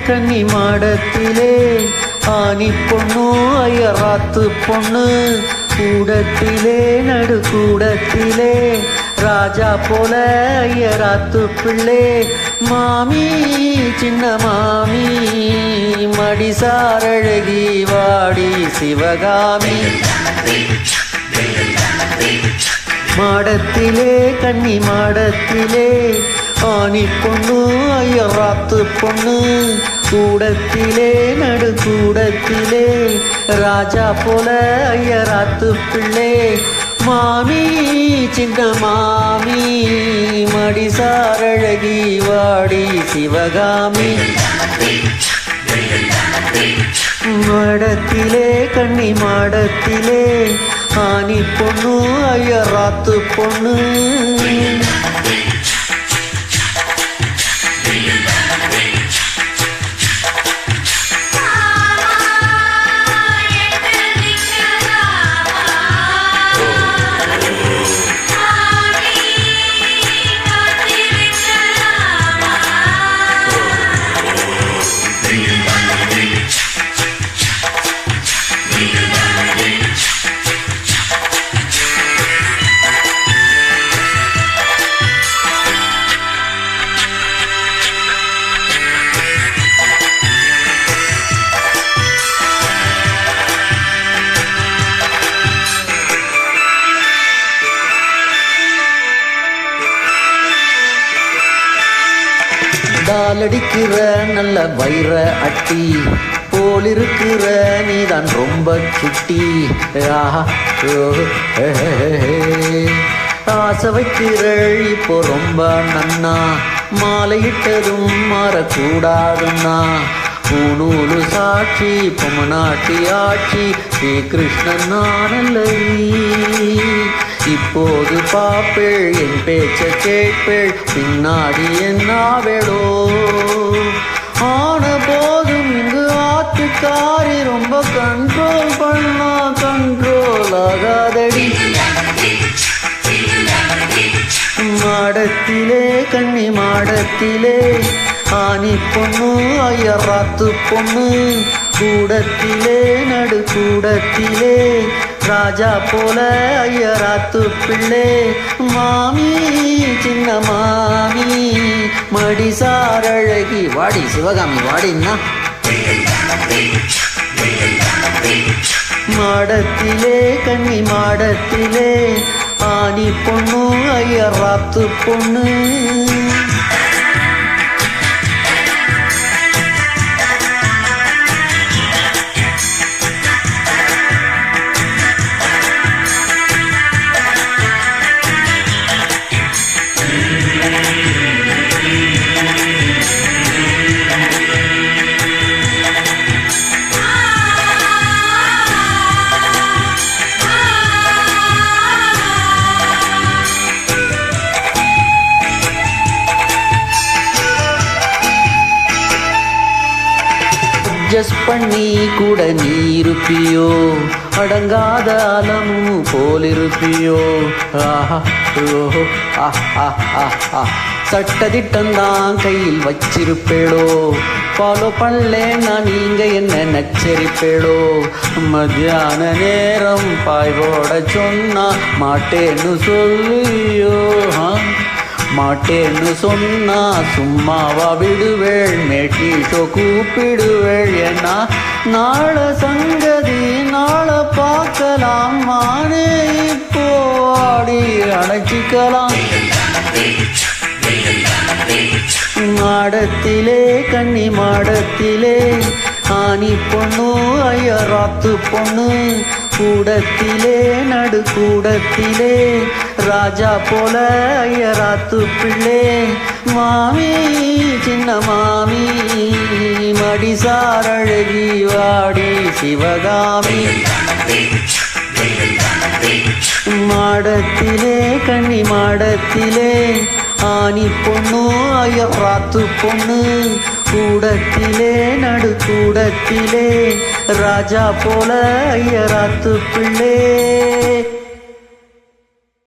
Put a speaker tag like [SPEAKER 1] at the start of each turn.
[SPEAKER 1] கன்னி மாடத்திலே ஆனி பொண்ணு ஐயராத்து பொண்ணு கூடத்திலே நடு கூடத்திலே ராஜா போல ஐயராத்து பிள்ளை மாமி சின்ன மாமி மடிசாரழகி வாடி சிவகாமி மாடத்திலே கன்னி மாடத்திலே ஆனி பொண்ணு ஐயராத்து பொண்ணு கூடத்திலே நடு கூடத்திலே ராஜா போல ஐயராத்து பிள்ளை மாமி சின்ன மாமி மடிசாரழகி வாடி சிவகாமி மாடத்திலே கன்னி மாடத்திலே ஆனி பொண்ணு ஐயராத்து பொண்ணு டாலடிக்கிற நல்ல வைர அட்டி போலிருக்கிற நீதான் ரொம்ப சுட்டி ஆசை வைக்கிறள் இப்போ ரொம்ப நன்னா மாலையிட்டதும் மாறக்கூடாதுன்னா பூநூலு சாட்சி பொம்மநாட்டி ஆட்சி ஸ்ரீ கிருஷ்ணன் நானல்லி இப்போது பாப்பேள் என் பேச்ச கேட்பேள் பின்னாடி என்னாவேடோ ஆன போதும் இங்கு ஆத்துக்காரி ரொம்ப கண்ட்ரோல் பண்ணா கண்ட்ரோல் ஆகாதடி மாடத்திலே கன்னி மாடத்திலே ஆனி பொண்ணு ஐயராத்து பொண்ணு கூடத்திலே நடு கூடத்திலே ராஜா போல ஐயராத்து பிள்ளை மாமி சின்ன மாமி மடிசாரழகி வாடி சிவகாமி வாடின்னா மாடத்திலே கன்னி மாடத்திலே ஆனி பொண்ணு ஐயராத்து பொண்ணு அட்ஜஸ்ட் பண்ணி கூட நீ இருப்பியோ அடங்காத அலமு போலிருப்பியோ சட்டதிட்டம்தான் கையில் வச்சிருப்பேளோ ஃபாலோ பண்ணலேன்னா நீங்க என்ன நச்சரிப்பேளோ மத்தியான நேரம் பாய்வோட சொன்னா மாட்டேன்னு சொல்லியோ மாட்டேன்னு சொன்னா சும்மாவா விடுவேள் மேட்டீஷோ கூப்பிடுவேள் ஏன்னா நாள சங்கதி நாள பார்க்கலாம் மானே இப்போ ஆடி அணைச்சிக்கலாம் மாடத்திலே கன்னி மாடத்திலே ஆனி பொண்ணு ஐயராத்து பொண்ணு கூடத்திலே நடு கூடத்திலே ராஜா போல ஐயராத்து பிள்ளை மாமி சின்ன மாமி மடிசாரழகி வாடி சிவகாமி மாடத்திலே கன்னி மாடத்திலே ஆனி பொண்ணு ஐயராத்து பொண்ணு கூடத்திலே நடு கூடத்திலே ராஜா போல ஐயராத்து பிள்ளை